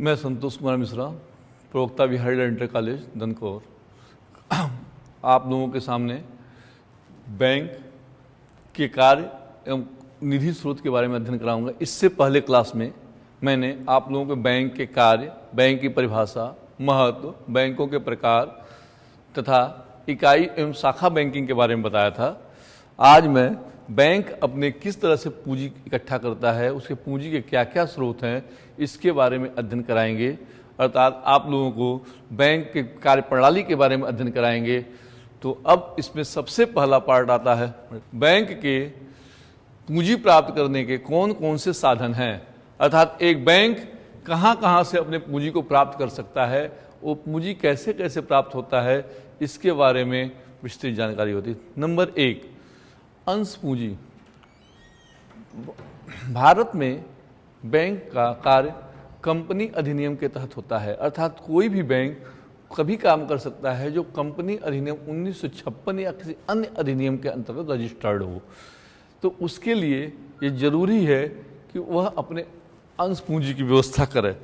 मैं संतोष कुमार मिश्रा, प्रवक्ता बिहारी लाल inter college Dankaur, आप लोगों के सामने बैंक के कार्य एवं निधि स्रोत के बारे में अध्ययन कराऊंगा। इससे पहले क्लास में मैंने आप लोगों को बैंक के कार्य, बैंक की परिभाषा, महत्व, बैंकों के प्रकार तथा इकाई एवं शाखा बैंकिंग के बारे में बताया था। आज मैं बैंक अपने किस तरह से पूंजी इकट्ठा करता है, उसके पूंजी के क्या क्या स्रोत हैं, इसके बारे में अध्ययन कराएंगे। अर्थात आप लोगों को बैंक के कार्यप्रणाली के बारे में अध्ययन कराएंगे। तो अब इसमें सबसे पहला पार्ट आता है बैंक के पूंजी प्राप्त करने के कौन कौन से साधन हैं। अर्थात एक बैंक कहाँ कहाँ से अपने पूंजी को प्राप्त कर सकता है, वो पूंजी कैसे कैसे प्राप्त होता है, इसके बारे में विस्तृत जानकारी होती है। नंबर 1, अंश पूंजी। भारत में बैंक का कार्य कंपनी अधिनियम के तहत होता है। अर्थात कोई भी बैंक कभी काम कर सकता है जो कंपनी अधिनियम 1956 या किसी अन्य अधिनियम के अंतर्गत रजिस्टर्ड हो। तो उसके लिए ये जरूरी है कि वह अपने अंश पूंजी की व्यवस्था करे।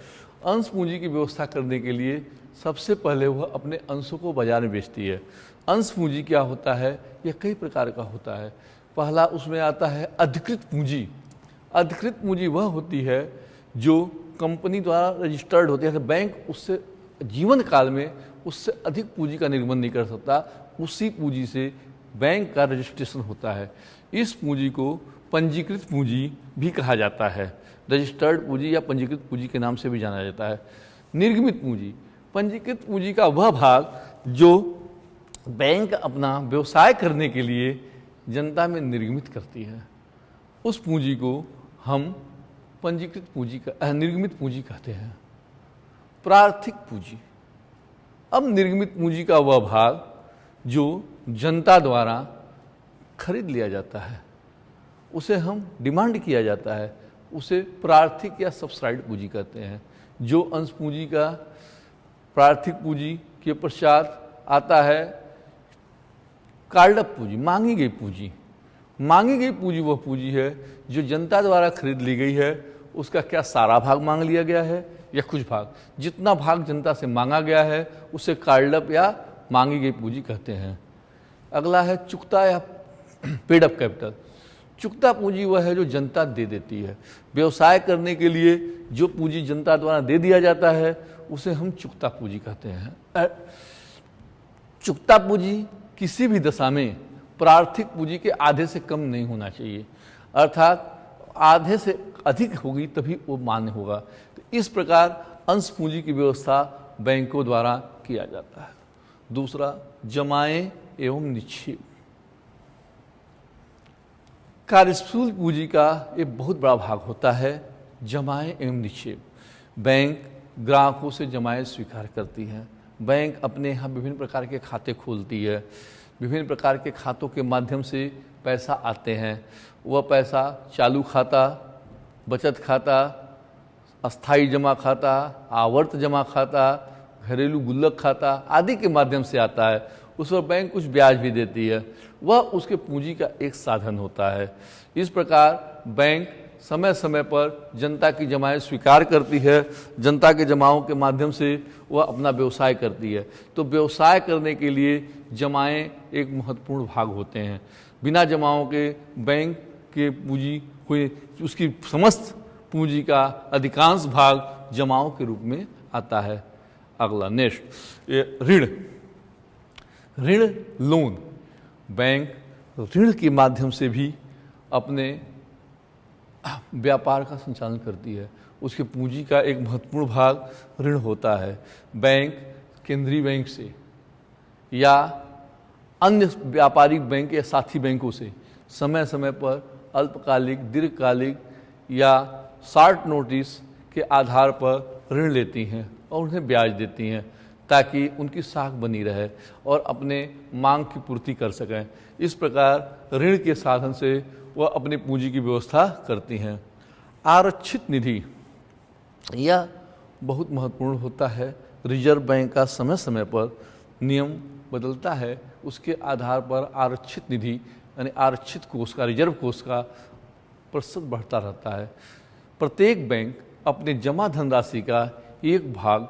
अंश पूंजी की व्यवस्था करने के लिए सबसे पहले वह अपने अंशों को बाजार में बेचती है। अंश पूंजी क्या होता है? यह कई प्रकार का होता है। पहला उसमें आता है अधिकृत पूंजी। अधिकृत पूंजी वह होती है जो कंपनी द्वारा रजिस्टर्ड होती है। बैंक उससे जीवन काल में उससे अधिक पूंजी का निर्गमन नहीं कर सकता, उसी पूंजी से बैंक का रजिस्ट्रेशन होता है। इस पूंजी को पंजीकृत पूंजी भी कहा जाता है। रजिस्टर्ड पूंजी या पंजीकृत पूंजी के नाम से भी जाना जाता है। निर्गमित पूंजी, पंजीकृत पूंजी का वह भाग जो बैंक अपना व्यवसाय करने के लिए जनता में निर्गमित करती है, उस पूंजी को हम पंजीकृत पूंजी का निर्गमित पूंजी कहते हैं। प्रार्थिक पूंजी, अब निर्गमित पूंजी का वह भाग जो जनता द्वारा खरीद लिया जाता है, उसे हम डिमांड किया जाता है, उसे प्रार्थिक या सब्सिडाइज्ड पूंजी कहते हैं। जो अंश पूंजी का प्रार्थिक पूंजी के पश्चात आता है कार्डअप पूंजी, मांगी गई पूंजी। मांगी गई पूंजी वह पूंजी है जो जनता द्वारा खरीद ली गई है, उसका क्या सारा भाग मांग लिया गया है या कुछ भाग, जितना भाग जनता से मांगा गया है उसे कार्डअप या मांगी गई पूंजी कहते हैं। अगला है चुकता या पेड अप कैपिटल। चुकता पूंजी वह है जो जनता दे देती है। व्यवसाय करने के लिए जो पूंजी जनता द्वारा दे दिया जाता है उसे हम चुकता पूंजी कहते हैं। चुकता पूंजी किसी भी दशा में प्रार्थिक पूंजी के आधे से कम नहीं होना चाहिए, अर्थात आधे से अधिक होगी तभी वो मान्य होगा। तो इस प्रकार अंश पूंजी की व्यवस्था बैंकों द्वारा किया जाता है। दूसरा, जमाएं एवं निक्षेप। कार्यशील पूंजी का एक बहुत बड़ा भाग होता है जमाएं एवं निक्षेप। बैंक ग्राहकों से जमाएं स्वीकार करती है। बैंक अपने यहाँ विभिन्न प्रकार के खाते खोलती है। विभिन्न प्रकार के खातों के माध्यम से पैसा आते हैं। वह पैसा चालू खाता, बचत खाता, अस्थाई जमा खाता, आवर्त जमा खाता, घरेलू गुल्लक खाता आदि के माध्यम से आता है। उस पर बैंक कुछ ब्याज भी देती है। वह उसके पूंजी का एक साधन होता है। इस प्रकार बैंक समय समय पर जनता की जमाएं स्वीकार करती है। जनता के जमाओं के माध्यम से वह अपना व्यवसाय करती है। तो व्यवसाय करने के लिए जमाएं एक महत्वपूर्ण भाग होते हैं। बिना जमाओं के बैंक के पूंजी कोई, उसकी समस्त पूंजी का अधिकांश भाग जमाओं के रूप में आता है। अगला नेक्स्ट, ऋण। ऋण, लोन। बैंक ऋण के माध्यम से भी अपने व्यापार का संचालन करती है। उसके पूंजी का एक महत्वपूर्ण भाग ऋण होता है। बैंक केंद्रीय बैंक से या अन्य व्यापारिक बैंक या साथी बैंकों से समय समय पर अल्पकालिक, दीर्घकालिक या शॉर्ट नोटिस के आधार पर ऋण लेती हैं और उन्हें ब्याज देती हैं ताकि उनकी साख बनी रहे और अपने मांग की पूर्ति कर सकें। इस प्रकार ऋण के साधन से वह अपनी पूंजी की व्यवस्था करती हैं। आरक्षित निधि, यह बहुत महत्वपूर्ण होता है। रिजर्व बैंक का समय समय पर नियम बदलता है, उसके आधार पर आरक्षित निधि यानी आरक्षित कोष का, रिजर्व कोष का प्रतिशत बढ़ता रहता है। प्रत्येक बैंक अपने जमा धनराशि का एक भाग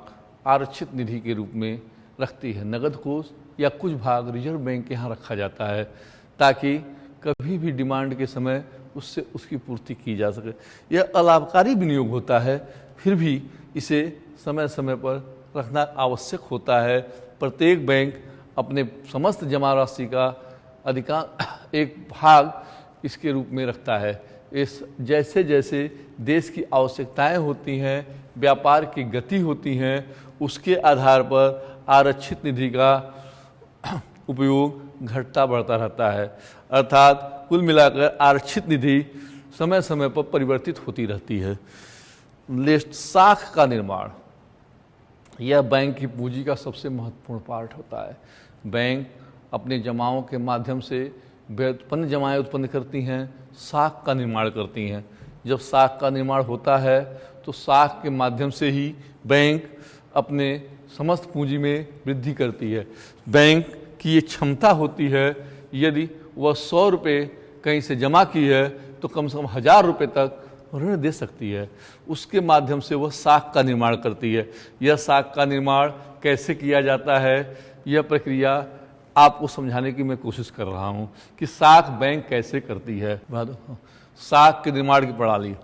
आरक्षित निधि के रूप में रखती है। नगद कोष या कुछ भाग रिजर्व बैंक के यहाँ रखा जाता है ताकि कभी भी डिमांड के समय उससे उसकी पूर्ति की जा सके। यह अलाभकारी विनियोग होता है, फिर भी इसे समय समय पर रखना आवश्यक होता है। प्रत्येक बैंक अपने समस्त जमा राशि का अधिकांश एक भाग इसके रूप में रखता है। इस जैसे जैसे देश की आवश्यकताएं होती हैं, व्यापार की गति होती हैं, उसके आधार पर आरक्षित निधि का उपयोग घटता बढ़ता रहता है। अर्थात कुल मिलाकर आरक्षित निधि समय समय पर परिवर्तित होती रहती है। साख का निर्माण यह बैंक की पूंजी का सबसे महत्वपूर्ण पार्ट होता है। बैंक अपने जमाओं के माध्यम से व्युत्पन्न जमाएं उत्पन्न करती हैं, साख का निर्माण करती हैं। जब साख का निर्माण होता है तो साख के माध्यम से ही बैंक अपने समस्त पूंजी में वृद्धि करती है। बैंक की ये क्षमता होती है, यदि वह 100 रुपये कहीं से जमा की है तो कम से कम 1000 रुपये तक ऋण दे सकती है। उसके माध्यम से वह साख का निर्माण करती है। यह साख का निर्माण कैसे किया जाता है, यह प्रक्रिया आपको समझाने की मैं कोशिश कर रहा हूँ कि साख बैंक कैसे करती है। साख के निर्माण की प्रणाली।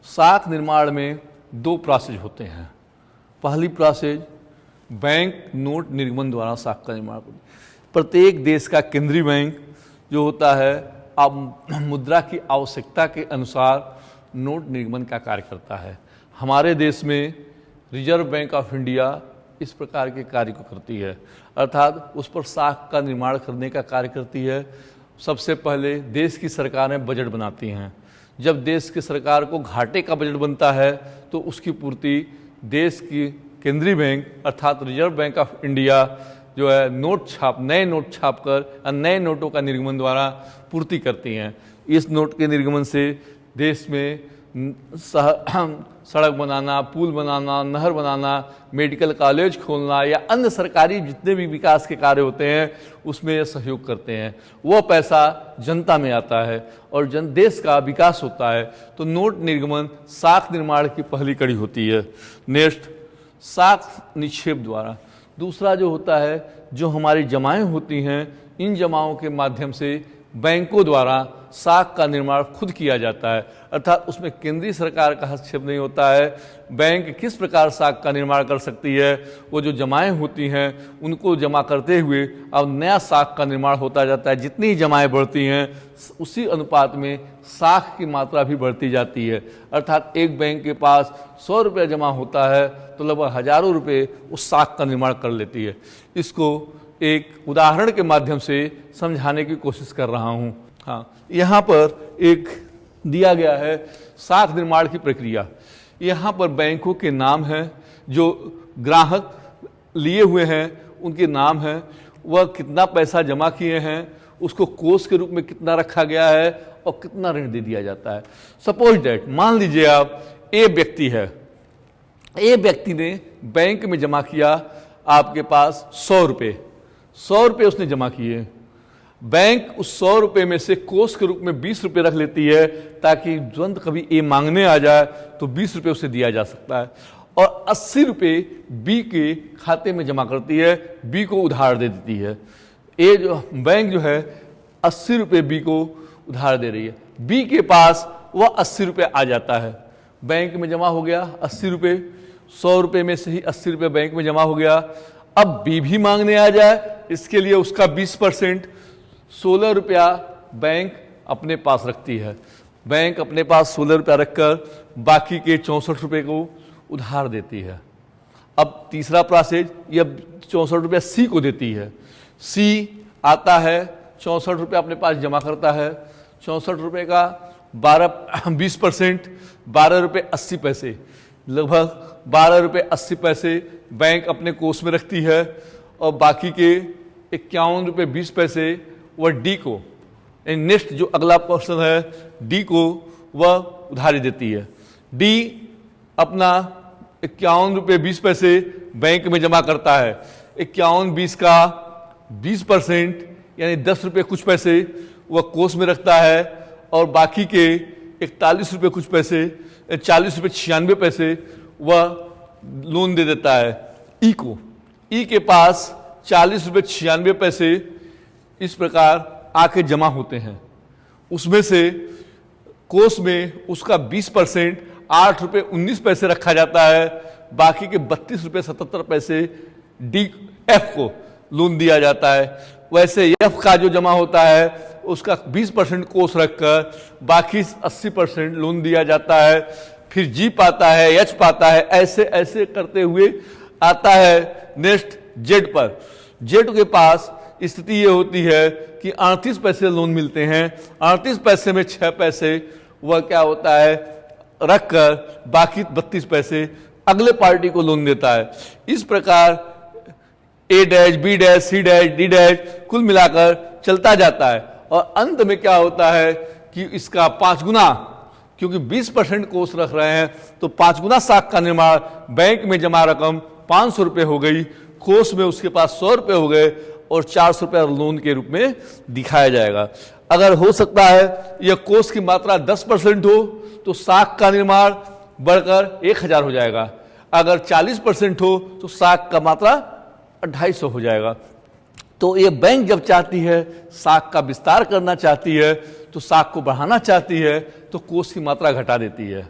साख निर्माण में 2 प्रोसेस होते हैं। पहली प्रोसेस बैंक नोट निर्गमन द्वारा साख का निर्माण करती है। प्रत्येक देश का केंद्रीय बैंक जो होता है अब मुद्रा की आवश्यकता के अनुसार नोट निर्गमन का कार्य करता है। हमारे देश में रिजर्व बैंक ऑफ इंडिया इस प्रकार के कार्य को करती है, अर्थात उस पर साख का निर्माण करने का कार्य करती है। सबसे पहले देश की सरकारें बजट बनाती हैं। जब देश की सरकार को घाटे का बजट बनता है तो उसकी पूर्ति देश की केंद्रीय बैंक अर्थात रिजर्व बैंक ऑफ इंडिया जो है नए नोट छाप कर नए नोटों का निर्गमन द्वारा पूर्ति करती हैं। इस नोट के निर्गमन से देश में सड़क बनाना, पुल बनाना, नहर बनाना, मेडिकल कॉलेज खोलना या अन्य सरकारी जितने भी विकास के कार्य होते हैं उसमें ये सहयोग करते हैं। वह पैसा जनता में आता है और देश का विकास होता है। तो नोट निर्गमन साख निर्माण की पहली कड़ी होती है। नेक्स्ट साख निक्षेप द्वारा। दूसरा जो होता है, जो हमारी जमाएं होती हैं, इन जमाओं के माध्यम से बैंकों द्वारा साख का निर्माण खुद किया जाता है, अर्थात उसमें केंद्रीय सरकार का हस्तक्षेप नहीं होता है। बैंक किस प्रकार साख का निर्माण कर सकती है, वो जो जमाएं होती हैं उनको जमा करते हुए अब नया साख का निर्माण होता जाता है। जितनी जमाएं बढ़ती हैं उसी अनुपात में साख की मात्रा भी बढ़ती जाती है। अर्थात एक बैंक के पास 100 रुपये जमा होता है तो लगभग हजारों रुपये उस साख का निर्माण कर लेती है। इसको एक उदाहरण के माध्यम से समझाने की कोशिश कर रहा हूँ। हाँ, यहाँ पर एक दिया गया है साख निर्माण की प्रक्रिया। यहाँ पर बैंकों के नाम हैं, जो ग्राहक लिए हुए हैं उनके नाम हैं, वह कितना पैसा जमा किए हैं, उसको कोष के रूप में कितना रखा गया है और कितना ऋण दे दिया जाता है। सपोज दैट मान लीजिए आप ए व्यक्ति है, ए व्यक्ति ने बैंक में जमा किया आपके पास 100 रुपये, 100 रुपये उसने जमा किए। बैंक उस 100 रुपये में से कोष के रूप में 20 रुपये रख लेती है ताकि तुरंत कभी ए मांगने आ जाए तो 20 रुपये उसे दिया जा सकता है, और 80 रुपये बी के खाते में जमा करती है, बी को उधार दे देती है। ए जो बैंक जो है 80 रुपये बी को उधार दे रही है, बी के पास वह 80 रुपये आ जाता है, बैंक में जमा हो गया 80 रुपये, 100 रुपये में से ही 80 रुपये बैंक में जमा हो गया। अब बी भी मांगने आ जाए, इसके लिए उसका 20% 16 रुपया बैंक अपने पास रखती है। बैंक अपने पास 16 रुपया रखकर बाकी के 64 रुपये को उधार देती है। अब तीसरा प्रोसेस, यह 64 रुपया सी को देती है। सी आता है 64 रुपया अपने पास जमा करता है, 64 रुपये का 20% 12 रुपये 80 पैसे, लगभग 12 रुपये 80 पैसे बैंक अपने कोष में रखती है, और बाकी के 51 रुपये 20 पैसे वह डी को, नेक्स्ट जो अगला पर्सन है डी को वह उधारी देती है। डी अपना 51 रुपये 20 पैसे बैंक में जमा करता है, 51-20 का 20% यानी 10 रुपये कुछ पैसे वह कोष में रखता है, और बाकी के 41 रुपये कुछ पैसे 40 रुपये 96 पैसे वह लोन दे देता है ई को। ई के पास 40 रुपये 96 पैसे इस प्रकार आके जमा होते हैं। उसमें से कोष में उसका 20% 8 रुपये 19 पैसे रखा जाता है, बाकी के 32 रुपये 77 पैसे डी एफ को लोन दिया जाता है। वैसे एफ का जो जमा होता है उसका 20% कोष रखकर बाकी 80% लोन दिया जाता है। फिर जी पाता है, एच पाता है, ऐसे ऐसे करते हुए आता है नेक्स्ट जेड पर। जेड के पास स्थिति ये होती है कि 38 पैसे लोन मिलते हैं। 38 पैसे में 6 पैसे वह क्या होता है रखकर बाकी 32 पैसे अगले पार्टी को लोन देता है। इस प्रकार A dash, B dash, C dash, D dash कुल मिलाकर चलता जाता है। और अंत में क्या होता है कि इसका 5 गुना, क्योंकि 20% कोष रख रहे हैं तो 5 गुना साख का निर्माण, बैंक में जमा रकम 500 रुपये हो गई, कोष में उसके पास 100 रुपये हो गए और 400 रुपये लोन के रूप में दिखाया जाएगा। अगर हो सकता है यह कोष की मात्रा 10% हो तो साख का निर्माण बढ़कर 1000 हो जाएगा। अगर 40% हो तो साख का मात्रा 250 हो जाएगा। तो ये बैंक जब चाहती है साख का विस्तार करना चाहती है तो साख को बढ़ाना चाहती है तो कोष की मात्रा घटा देती है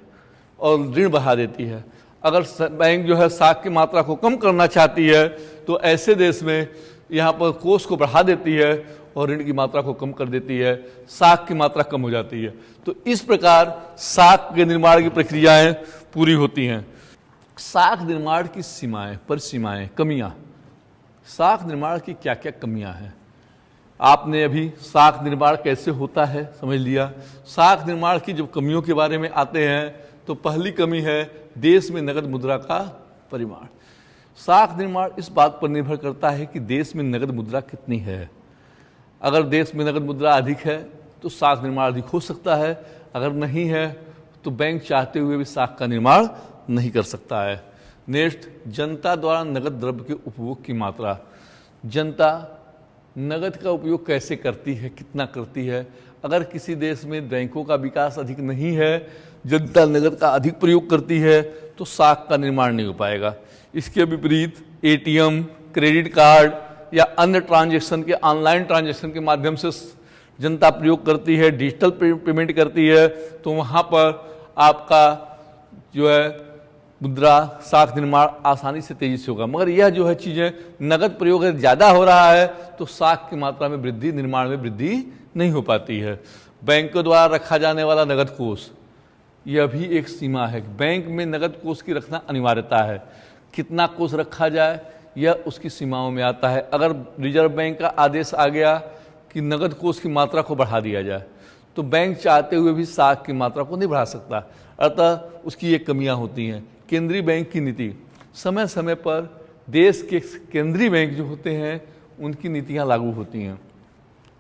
और ऋण बढ़ा देती है। अगर बैंक जो है साख की मात्रा को कम करना चाहती है तो ऐसे देश में यहाँ पर कोष को बढ़ा देती है और ऋण की मात्रा को कम कर देती है, साख की मात्रा कम हो जाती है। तो इस प्रकार साख के निर्माण की प्रक्रियाएं पूरी होती हैं। साख निर्माण की सीमाएं, परिसीमाएं, कमियां, साख निर्माण की क्या क्या कमियां हैं। आपने अभी साख निर्माण कैसे होता है समझ लिया। साख निर्माण की जब कमियों के बारे में आते हैं तो पहली कमी है देश में नगद मुद्रा का परिमाण। साख निर्माण इस बात पर निर्भर करता है कि देश में नगद मुद्रा कितनी है। अगर देश में नगद मुद्रा अधिक है तो साख निर्माण अधिक हो सकता है, अगर नहीं है तो बैंक चाहते हुए भी साख का निर्माण नहीं कर सकता है। नेक्स्ट, जनता द्वारा नगद द्रव्य के उपभोग की मात्रा। जनता नगद का उपयोग कैसे करती है, कितना करती है। अगर किसी देश में बैंकों का विकास अधिक नहीं है, जनता नगद का अधिक प्रयोग करती है तो साख का निर्माण नहीं हो पाएगा। इसके विपरीत एटीएम, क्रेडिट कार्ड या अन्य ट्रांजैक्शन के, ऑनलाइन ट्रांजैक्शन के माध्यम से जनता प्रयोग करती है, डिजिटल पेमेंट करती है, तो वहाँ पर आपका जो है मुद्रा साख निर्माण आसानी से तेजी से होगा। मगर यह जो है चीज़ें नगद प्रयोग अगर ज़्यादा हो रहा है तो साख की मात्रा में वृद्धि, निर्माण में वृद्धि नहीं हो पाती है। बैंकों द्वारा रखा जाने वाला नगद कोष, यह भी एक सीमा है। बैंक में नगद कोष की रखना अनिवार्यता है। कितना कोष रखा जाए यह उसकी सीमाओं में आता है। अगर रिजर्व बैंक का आदेश आ गया कि नगद कोष की मात्रा को बढ़ा दिया जाए तो बैंक चाहते हुए भी साख की मात्रा को नहीं बढ़ा सकता, अतः उसकी ये कमियां होती हैं। केंद्रीय बैंक की नीति, समय समय पर देश के केंद्रीय बैंक जो होते हैं उनकी नीतियां लागू होती हैं।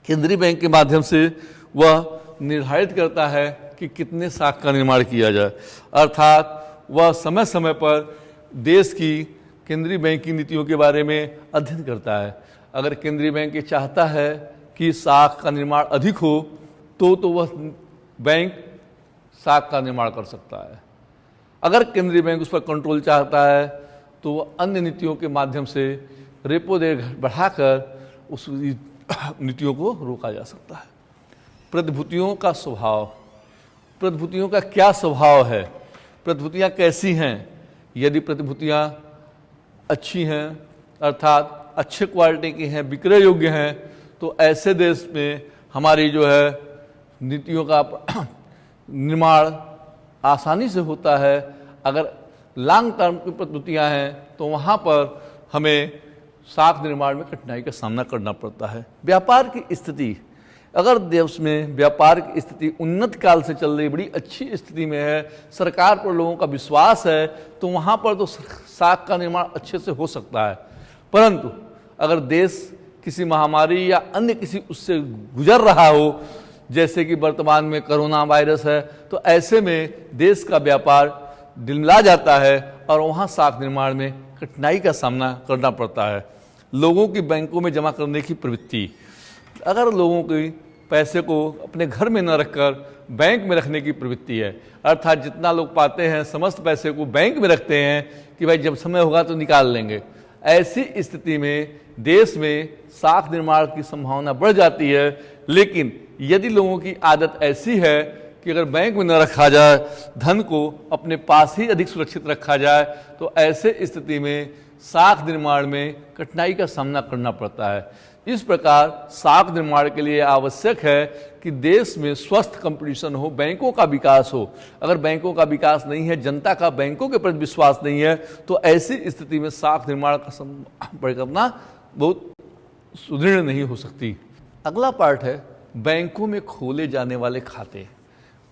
केंद्रीय बैंक के माध्यम से वह निर्धारित करता है कि कितने साख का निर्माण किया जाए, अर्थात वह समय समय पर देश की केंद्रीय बैंक की नीतियों के बारे में अध्ययन करता है। अगर केंद्रीय बैंक ये चाहता है कि साख का निर्माण अधिक हो तो वह बैंक साख का निर्माण कर सकता है। अगर केंद्रीय बैंक उस पर कंट्रोल चाहता है तो वह अन्य नीतियों के माध्यम से रेपो दर बढ़ाकर उस नीतियों को रोका जा सकता है। प्रतिभूतियों का स्वभाव, प्रतिभूतियों का क्या स्वभाव है, प्रतिभूतियाँ कैसी हैं। यदि प्रतिभूतियाँ अच्छी हैं अर्थात अच्छे क्वालिटी की हैं, विक्रय योग्य हैं, तो ऐसे देश में हमारी जो है नीतियों का निर्माण आसानी से होता है। अगर लॉन्ग टर्म की प्रतिभूतियाँ हैं तो वहाँ पर हमें साख निर्माण में कठिनाई का सामना करना पड़ता है। व्यापार की स्थिति, अगर देश में व्यापार की स्थिति उन्नत काल से चल रही, बड़ी अच्छी स्थिति में है, सरकार पर लोगों का विश्वास है, तो वहाँ पर तो साख का निर्माण अच्छे से हो सकता है। परंतु अगर देश किसी महामारी या अन्य किसी उससे गुजर रहा हो, जैसे कि वर्तमान में कोरोना वायरस है, तो ऐसे में देश का व्यापार डिलमिला जाता है और वहाँ साख निर्माण में कठिनाई का सामना करना पड़ता है। लोगों की बैंकों में जमा करने की प्रवृत्ति, अगर लोगों की पैसे को अपने घर में न रखकर बैंक में रखने की प्रवृत्ति है। अर्थात जितना लोग पाते हैं समस्त पैसे को बैंक में रखते हैं कि भाई जब समय होगा तो निकाल लेंगे। ऐसी स्थिति में देश में साख निर्माण की संभावना बढ़ जाती है। लेकिन यदि लोगों की आदत ऐसी है कि अगर बैंक में न रखा जाए, धन को अपने पास ही अधिक सुरक्षित रखा जाए, तो ऐसे स्थिति में साख निर्माण में कठिनाई का सामना करना पड़ता है। इस प्रकार साख निर्माण के लिए आवश्यक है कि देश में स्वस्थ कंपटीशन हो, बैंकों का विकास हो। अगर बैंकों का विकास नहीं है, जनता का बैंकों के प्रति विश्वास नहीं है, तो ऐसी स्थिति में साख निर्माण का परिकल्पना बहुत सुदृढ़ नहीं हो सकती। अगला पार्ट है बैंकों में खोले जाने वाले खाते।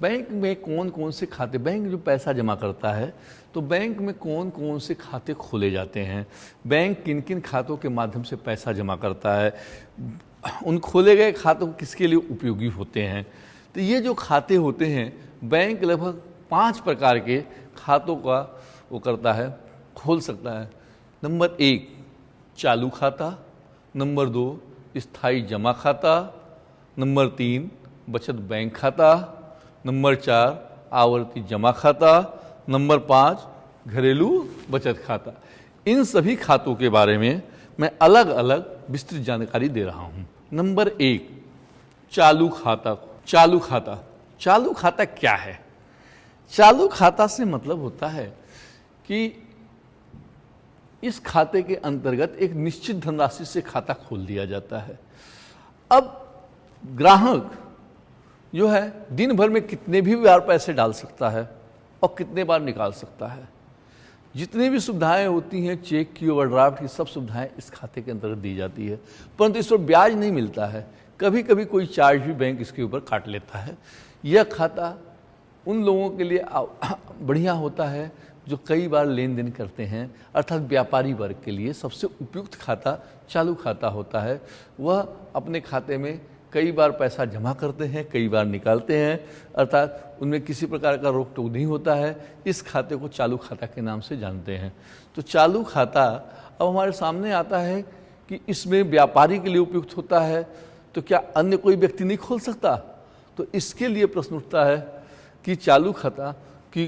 बैंक में कौन कौन से खाते, बैंक जो पैसा जमा करता है तो बैंक में कौन कौन से खाते खोले जाते हैं, बैंक किन किन खातों के माध्यम से पैसा जमा करता है, उन खोले गए खातों किसके लिए उपयोगी होते हैं। तो ये जो खाते होते हैं, बैंक लगभग 5 प्रकार के खातों का वो करता है, खोल सकता है। नंबर 1 चालू खाता, नंबर 2 स्थायी जमा खाता, नंबर 3 बचत बैंक खाता, नंबर 4 आवर्ती जमा खाता, नंबर 5 घरेलू बचत खाता। इन सभी खातों के बारे में मैं अलग अलग विस्तृत जानकारी दे रहा हूं। नंबर 1 चालू खाता। चालू खाता, चालू खाता क्या है? चालू खाता से मतलब होता है कि इस खाते के अंतर्गत एक निश्चित धनराशि से खाता खोल दिया जाता है। अब ग्राहक जो है दिन भर में कितने भी बार पैसे डाल सकता है और कितने बार निकाल सकता है। जितनी भी सुविधाएं होती हैं, चेक की, ओवरड्राफ्ट की, सब सुविधाएं इस खाते के अंतर्गत दी जाती है, परंतु इस पर ब्याज नहीं मिलता है। कभी कभी कोई चार्ज भी बैंक इसके ऊपर काट लेता है। यह खाता उन लोगों के लिए बढ़िया होता है जो कई बार लेन देन करते हैं, अर्थात व्यापारी वर्ग के लिए सबसे उपयुक्त खाता चालू खाता होता है। वह अपने खाते में कई बार पैसा जमा करते हैं, कई बार निकालते हैं, अर्थात उनमें किसी प्रकार का रोक टोक नहीं होता है। इस खाते को चालू खाता के नाम से जानते हैं। तो चालू खाता अब हमारे सामने आता है कि इसमें व्यापारी के लिए उपयुक्त होता है, तो क्या अन्य कोई व्यक्ति नहीं खोल सकता? तो इसके लिए प्रश्न उठता है कि चालू खाता कि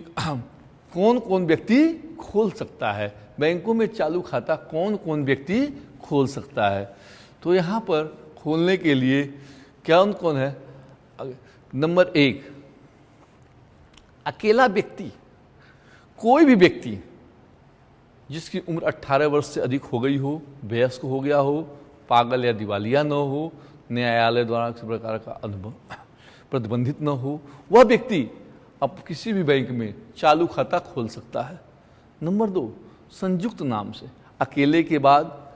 कौन कौन व्यक्ति खोल सकता है, बैंकों में चालू खाता कौन कौन व्यक्ति खोल सकता है। तो यहाँ पर खोलने के लिए कौन कौन है? नंबर 1 अकेला व्यक्ति, कोई भी व्यक्ति जिसकी उम्र 18 वर्ष से अधिक हो गई हो, वयस्क हो गया हो, पागल या दिवालिया न हो, न्यायालय द्वारा किसी प्रकार का प्रतिबंधित न हो, वह व्यक्ति अब किसी भी बैंक में चालू खाता खोल सकता है। नंबर 2 संयुक्त नाम से, अकेले के बाद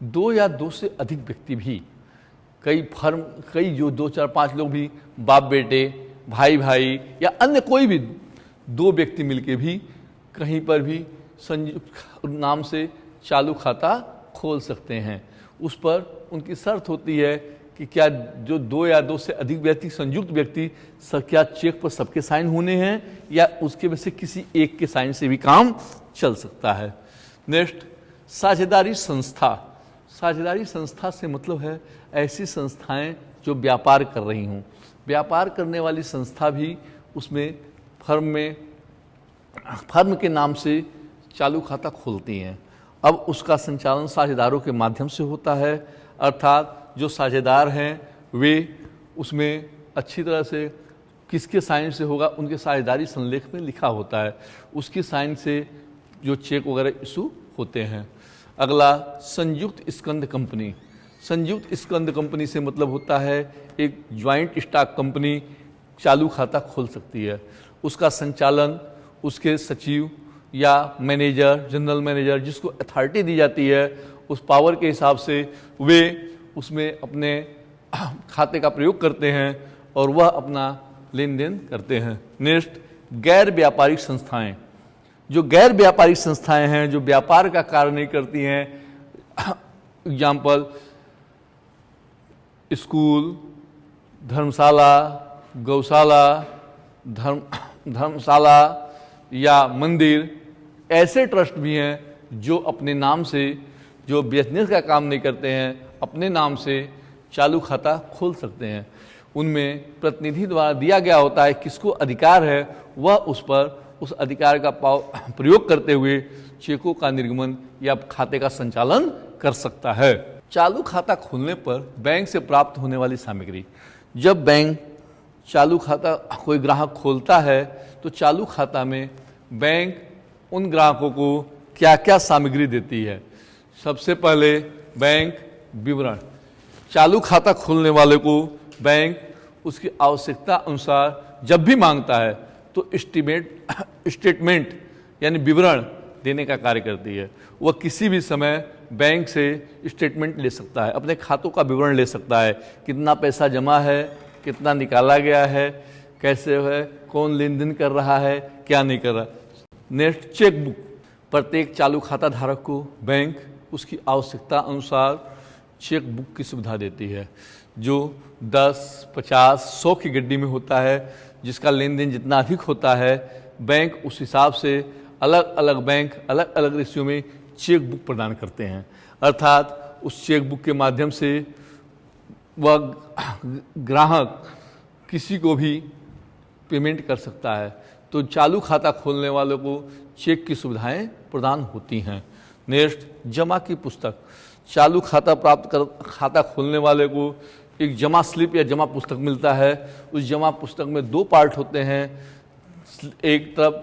2 या 2 से अधिक व्यक्ति भी, कई जो 2, 4, 5 लोग भी, बाप बेटे, भाई भाई या अन्य कोई भी 2 व्यक्ति मिलके भी कहीं पर भी संयुक्त नाम से चालू खाता खोल सकते हैं। उस पर उनकी शर्त होती है कि क्या जो 2 या 2 से अधिक व्यक्ति, संयुक्त व्यक्ति, क्या चेक पर सबके साइन होने हैं या उसके में से किसी एक के साइन से भी काम चल सकता है। नेक्स्ट साझेदारी संस्था। साझेदारी संस्था से मतलब है ऐसी संस्थाएं जो व्यापार कर रही हों। व्यापार करने वाली संस्था भी उसमें फर्म के नाम से चालू खाता खोलती हैं। अब उसका संचालन साझेदारों के माध्यम से होता है, अर्थात जो साझेदार हैं वे उसमें अच्छी तरह से किसके साइन से होगा, उनके साझेदारी संलेख में लिखा होता है, उसकी साइन से जो चेक वगैरह इशू होते हैं। अगला संयुक्त स्कंद कंपनी। संयुक्त स्कंद कंपनी से मतलब होता है एक ज्वाइंट स्टॉक कंपनी चालू खाता खोल सकती है। उसका संचालन उसके सचिव या मैनेजर, जनरल मैनेजर, जिसको अथॉरिटी दी जाती है, उस पावर के हिसाब से वे उसमें अपने खाते का प्रयोग करते हैं और वह अपना लेन देन करते हैं। नेक्स्ट गैर व्यापारिक संस्थाएं। जो गैर व्यापारिक संस्थाएं हैं, जो व्यापार का कार्य नहीं करती हैं, एग्जाम्पल स्कूल, धर्मशाला, गौशाला, धर्मशाला या मंदिर, ऐसे ट्रस्ट भी हैं जो अपने नाम से, जो बिजनेस का काम नहीं करते हैं, अपने नाम से चालू खाता खोल सकते हैं। उनमें प्रतिनिधि द्वारा दिया गया होता है, किसको अधिकार है वह उस पर उस अधिकार का प्रयोग करते हुए चेकों का निर्गमन या खाते का संचालन कर सकता है। चालू खाता खोलने पर बैंक से प्राप्त होने वाली सामग्री। जब बैंक चालू खाता कोई ग्राहक खोलता है तो चालू खाता में बैंक उन ग्राहकों को क्या क्या सामग्री देती है। सबसे पहले बैंक विवरण। चालू खाता खोलने वाले को बैंक उसकी आवश्यकता अनुसार जब भी मांगता है तो स्टेटमेंट यानी विवरण देने का कार्य करती है। वह किसी भी समय बैंक से स्टेटमेंट ले सकता है, अपने खातों का विवरण ले सकता है, कितना पैसा जमा है, कितना निकाला गया है, कैसे है, कौन लेन देन कर रहा है, क्या नहीं कर रहा। Next, chequebook. प्रत्येक चालू खाता धारक को बैंक उसकी आवश्यकता अनुसार चेकबुक की सुविधा देती है, जो 10, 50, 100 की गड्डी में होता है। जिसका लेन देन जितना अधिक होता है बैंक उस हिसाब से अलग अलग बैंक अलग अलग रेशियो में चेक बुक प्रदान करते हैं। अर्थात उस चेक बुक के माध्यम से वह ग्राहक किसी को भी पेमेंट कर सकता है। तो चालू खाता खोलने वालों को चेक की सुविधाएं प्रदान होती हैं। नेक्स्ट, जमा की पुस्तक। चालू खाता खाता खोलने वाले को एक जमा स्लिप या जमा पुस्तक मिलता है। उस जमा पुस्तक में 2 पार्ट होते हैं, एक तरफ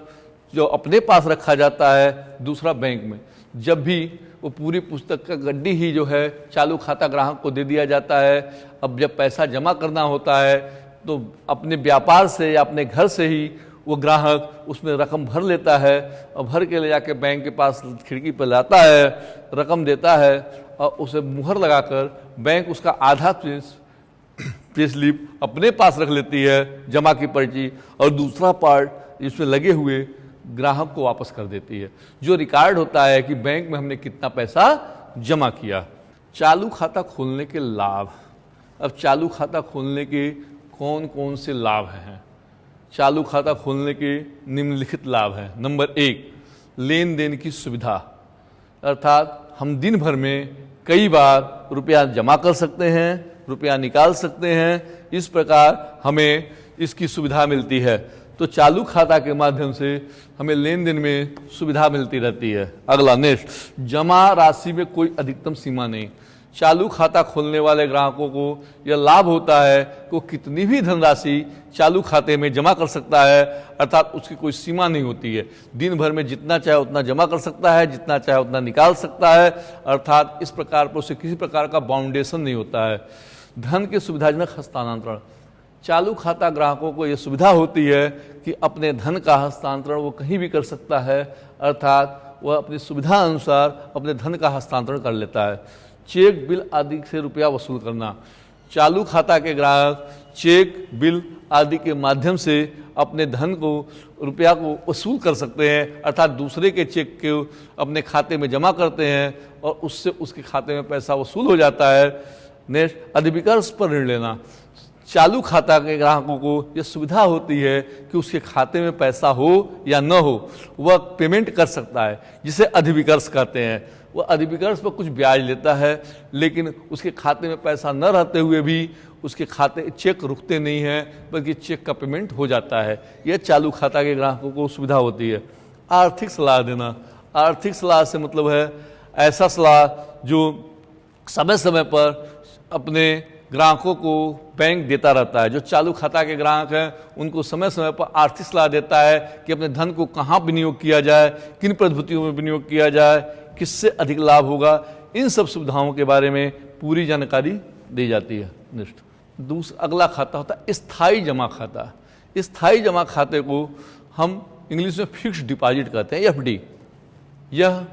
जो अपने पास रखा जाता है, दूसरा बैंक में। जब भी वो पूरी पुस्तक का गड्डी ही जो है चालू खाता ग्राहक को दे दिया जाता है। अब जब पैसा जमा करना होता है तो अपने व्यापार से या अपने घर से ही वो ग्राहक उसमें रकम भर लेता है और भर के ले जाके बैंक के पास खिड़की पर लाता है, रकम देता है और उसे मुहर लगाकर बैंक उसका आधा पे स्लिप अपने पास रख लेती है, जमा की पर्ची, और दूसरा पार्ट इसमें लगे हुए ग्राहक को वापस कर देती है, जो रिकॉर्ड होता है कि बैंक में हमने कितना पैसा जमा किया। चालू खाता खोलने के लाभ। अब चालू खाता खोलने के कौन कौन से लाभ हैं? चालू खाता खोलने के निम्नलिखित लाभ हैं। नंबर 1, लेन देन की सुविधा। अर्थात हम दिन भर में कई बार रुपया जमा कर सकते हैं, रुपया निकाल सकते हैं। इस प्रकार हमें इसकी सुविधा मिलती है। तो चालू खाता के माध्यम से हमें लेन देन में सुविधा मिलती रहती है। अगला, नेक्स्ट, जमा राशि में कोई अधिकतम सीमा नहीं। चालू खाता खोलने वाले ग्राहकों को यह लाभ होता है कि वो कितनी भी धनराशि चालू खाते में जमा कर सकता है। अर्थात उसकी कोई सीमा नहीं होती है, दिन भर में जितना चाहे उतना जमा कर सकता है, जितना चाहे उतना निकाल सकता है। अर्थात इस प्रकार पर उसे किसी प्रकार का बाउंडेशन नहीं होता है। धन के सुविधाजनक हस्तांतरण। चालू खाता ग्राहकों को यह सुविधा होती है कि अपने धन का हस्तांतरण वो कहीं भी कर सकता है। अर्थात वह अपनी सुविधा अनुसार अपने धन का हस्तांतरण कर लेता है। चेक, बिल आदि से रुपया वसूल करना। चालू खाता के ग्राहक चेक, बिल आदि के माध्यम से अपने धन को, रुपया को वसूल कर सकते हैं। अर्थात दूसरे के चेक को अपने खाते में जमा करते हैं और उससे उसके खाते में पैसा वसूल हो जाता है। नेक्स्ट, अधिविकर्ष पर ऋण लेना। चालू खाता के ग्राहकों को यह सुविधा होती है कि उसके खाते में पैसा हो या न हो वह पेमेंट कर सकता है, जिसे अधिविकर्ष कहते हैं। वह अधिविकर्ष पर कुछ ब्याज लेता है, लेकिन उसके खाते में पैसा न रहते हुए भी उसके खाते चेक रुकते नहीं हैं, बल्कि चेक का पेमेंट हो जाता है। यह चालू खाता के ग्राहकों को सुविधा होती है। आर्थिक सलाह देना। आर्थिक सलाह से मतलब है ऐसा सलाह जो समय समय पर अपने ग्राहकों को बैंक देता रहता है। जो चालू खाता के ग्राहक हैं उनको समय समय पर आर्थिक सलाह देता है कि अपने धन को कहाँ विनियोग किया जाए, किन पद्धतियों में विनियोग किया जाए, किससे अधिक लाभ होगा। इन सब सुविधाओं के बारे में पूरी जानकारी दी जाती है। नेक्स्ट, अगला खाता होता है स्थायी जमा खाता। स्थायी जमा खाते को हम इंग्लिश में फिक्स्ड डिपॉजिट कहते हैं, FD। यह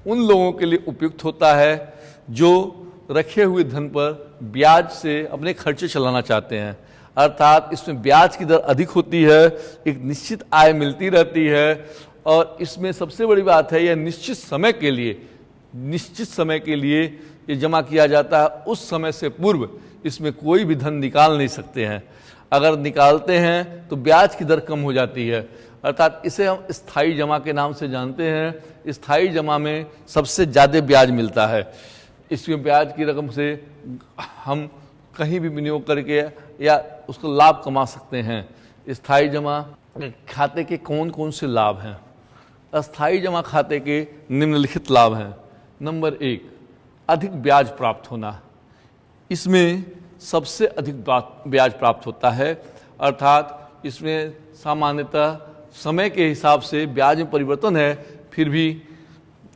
उन लोगों के लिए उपयुक्त होता है जो रखे हुए धन पर ब्याज से अपने खर्चे चलाना चाहते हैं। अर्थात इसमें ब्याज की दर अधिक होती है, एक निश्चित आय मिलती रहती है और इसमें सबसे बड़ी बात है यह निश्चित समय के लिए ये जमा किया जाता है। उस समय से पूर्व इसमें कोई भी धन निकाल नहीं सकते हैं। अगर निकालते हैं तो ब्याज की दर कम हो जाती है। अर्थात इसे हम स्थायी जमा के नाम से जानते हैं। स्थायी जमा में सबसे ज़्यादा ब्याज मिलता है। इसमें ब्याज की रकम से हम कहीं भी विनियोग करके या उसको लाभ कमा सकते हैं। स्थायी जमा खाते के कौन कौन से लाभ हैं? अस्थायी जमा खाते के निम्नलिखित लाभ हैं। नंबर 1, अधिक ब्याज प्राप्त होना। इसमें सबसे अधिक ब्याज प्राप्त होता है, अर्थात इसमें सामान्यतः समय के हिसाब से ब्याज में परिवर्तन है, फिर भी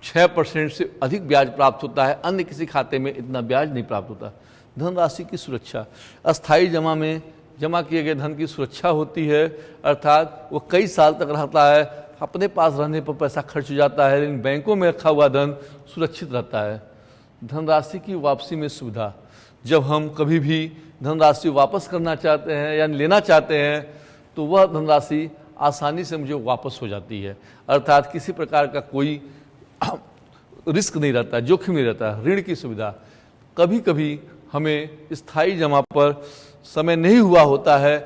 6% से अधिक ब्याज प्राप्त होता है। अन्य किसी खाते में इतना ब्याज नहीं प्राप्त होता। धनराशि की सुरक्षा। अस्थायी जमा में जमा किए गए धन की सुरक्षा होती है, अर्थात वो कई साल तक रहता है, अपने पास रहने पर पैसा खर्च हो जाता है, लेकिन बैंकों में रखा हुआ धन सुरक्षित रहता है। धनराशि की वापसी में सुविधा। जब हम कभी भी धनराशि वापस करना चाहते हैं या लेना चाहते हैं तो वह धनराशि आसानी से मुझे वापस हो जाती है, अर्थात किसी प्रकार का कोई रिस्क नहीं रहता, जोखिम नहीं रहता। ऋण की सुविधा। कभी कभी हमें स्थायी जमा पर समय नहीं हुआ होता है,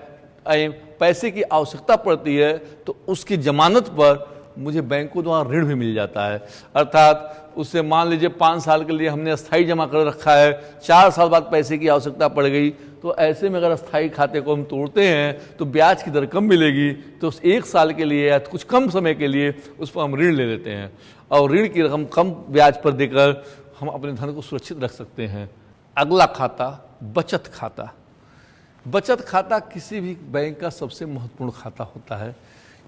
पैसे की आवश्यकता पड़ती है, तो उसकी जमानत पर मुझे बैंकों द्वारा ऋण भी मिल जाता है, अर्थात उससे मान लीजिए 5 साल के लिए हमने अस्थायी जमा कर रखा है, 4 साल बाद पैसे की आवश्यकता पड़ गई, तो ऐसे में अगर अस्थायी खाते को हम तोड़ते हैं तो ब्याज की दर कम मिलेगी, तो उस 1 साल के लिए या कुछ कम समय के लिए उस पर हम ऋण ले लेते हैं और ऋण की रकम कम ब्याज पर देकर हम अपने धन को सुरक्षित रख सकते हैं। अगला खाता बचत खाता। बचत खाता किसी भी बैंक का सबसे महत्वपूर्ण खाता होता है।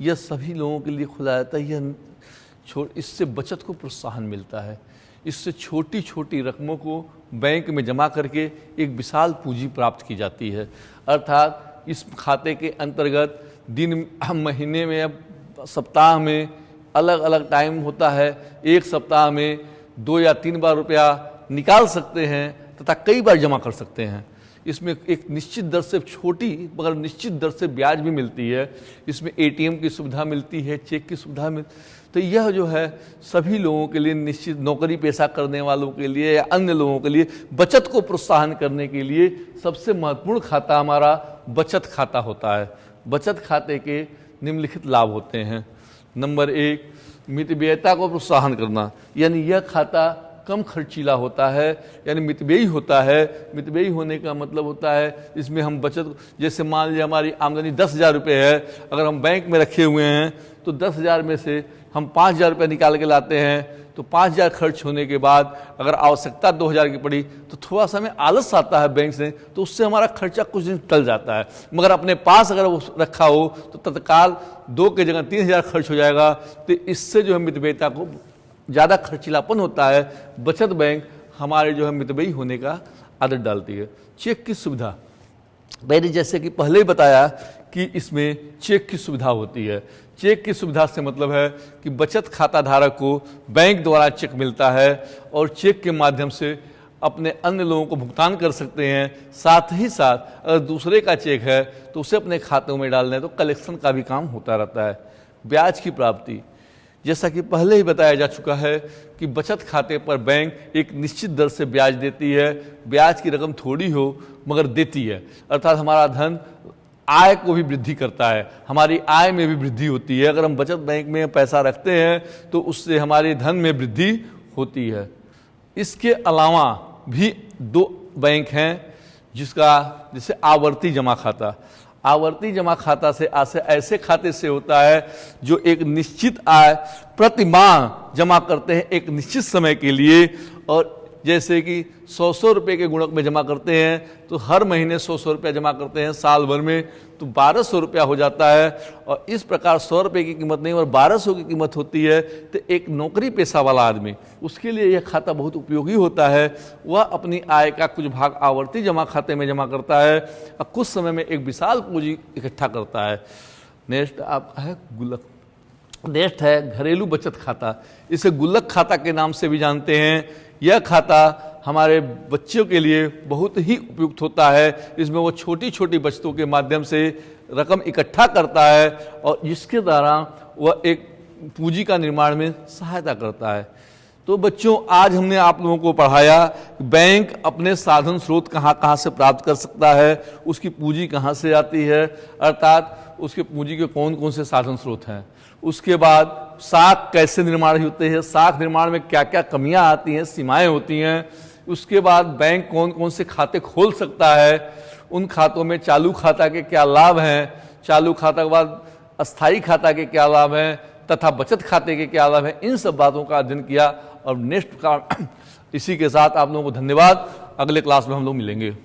यह सभी लोगों के लिए खुला रहता है। इससे बचत को प्रोत्साहन मिलता है। इससे छोटी छोटी रकमों को बैंक में जमा करके एक विशाल पूंजी प्राप्त की जाती है, अर्थात इस खाते के अंतर्गत दिन महीने में या सप्ताह में अलग अलग टाइम होता है। एक सप्ताह में 2 या 3 बार रुपया निकाल सकते हैं तथा कई बार जमा कर सकते हैं। इसमें एक निश्चित दर से छोटी मगर निश्चित दर से ब्याज भी मिलती है। इसमें एटीएम की सुविधा मिलती है, चेक की सुविधा तो यह जो है सभी लोगों के लिए, निश्चित नौकरी पेशा करने वालों के लिए या अन्य लोगों के लिए बचत को प्रोत्साहन करने के लिए सबसे महत्वपूर्ण खाता हमारा बचत खाता होता है। बचत खाते के निम्नलिखित लाभ होते हैं। नंबर 1, मितव्ययिता को प्रोत्साहन करना, यानी यह खाता कम खर्चीला होता है, यानी मितव्ययी होता है। मितव्ययी होने का मतलब होता है इसमें हम बचत, जैसे मान लीजिए हमारी आमदनी 10,000 रुपये है, अगर हम बैंक में रखे हुए हैं तो 10,000 में से हम 5,000 रुपये निकाल के लाते हैं, तो 5,000 खर्च होने के बाद अगर आवश्यकता 2,000 की पड़ी तो थोड़ा सा हमें आलस आता है बैंक से, तो उससे हमारा खर्चा कुछ दिन टल जाता है। मगर अपने पास अगर वो रखा हो तो तत्काल 2 की जगह 3,000 खर्च हो जाएगा। तो इससे जो है मितव्ययिता को ज़्यादा खर्चीलापन होता है। बचत बैंक हमारे जो है मितव्ययी होने का आदत डालती है। चेक की सुविधा, मैंने जैसे कि पहले ही बताया कि इसमें चेक की सुविधा होती है। चेक की सुविधा से मतलब है कि बचत खाता धारक को बैंक द्वारा चेक मिलता है और चेक के माध्यम से अपने अन्य लोगों को भुगतान कर सकते हैं। साथ ही साथ अगर दूसरे का चेक है तो उसे अपने खातों में डालना है, तो कलेक्शन का भी काम होता रहता है। ब्याज की प्राप्ति, जैसा कि पहले ही बताया जा चुका है कि बचत खाते पर बैंक एक निश्चित दर से ब्याज देती है। ब्याज की रकम थोड़ी हो मगर देती है, अर्थात हमारा धन आय को भी वृद्धि करता है, हमारी आय में भी वृद्धि होती है। अगर हम बचत बैंक में पैसा रखते हैं तो उससे हमारे धन में वृद्धि होती है। इसके अलावा भी 2 बैंक हैं जैसे आवर्ती जमा खाता। आवर्ती जमा खाता से ऐसे खाते से होता है जो एक निश्चित आय प्रति माह जमा करते हैं एक निश्चित समय के लिए, और जैसे कि 100 रुपये के गुणक में जमा करते हैं तो हर महीने 100 रुपया जमा करते हैं, साल भर में तो 1200 रुपया हो जाता है। और इस प्रकार 100 रुपये की कीमत नहीं और 1200 की कीमत होती है। तो एक नौकरी पेशा वाला आदमी, उसके लिए यह खाता बहुत उपयोगी होता है। वह अपनी आय का कुछ भाग आवर्ती जमा खाते में जमा करता है और कुछ समय में एक विशाल पूंजी इकट्ठा करता है। नेक्स्ट आपका है गुल्लक। नेक्स्ट है घरेलू बचत खाता। इसे गुल्लक खाता के नाम से भी जानते हैं। यह खाता हमारे बच्चों के लिए बहुत ही उपयुक्त होता है। इसमें वो छोटी छोटी बचतों के माध्यम से रकम इकट्ठा करता है और जिसके द्वारा वह एक पूंजी का निर्माण में सहायता करता है। तो बच्चों, आज हमने आप लोगों को पढ़ाया बैंक अपने साधन स्रोत कहाँ से प्राप्त कर सकता है, उसकी पूंजी कहाँ से आती है, अर्थात उसके पूंजी के कौन कौन से साधन स्रोत हैं। उसके बाद साख कैसे निर्माण होते हैं, साख निर्माण में क्या क्या कमियां आती हैं, सीमाएं होती हैं, उसके बाद बैंक कौन कौन से खाते खोल सकता है, उन खातों में चालू खाता के क्या लाभ हैं, चालू खाता के बाद अस्थायी खाता के क्या लाभ हैं तथा बचत खाते के क्या लाभ हैं, इन सब बातों का अध्ययन किया। और नेक्स्ट का इसी के साथ आप लोगों को धन्यवाद। अगले क्लास में हम लोग मिलेंगे।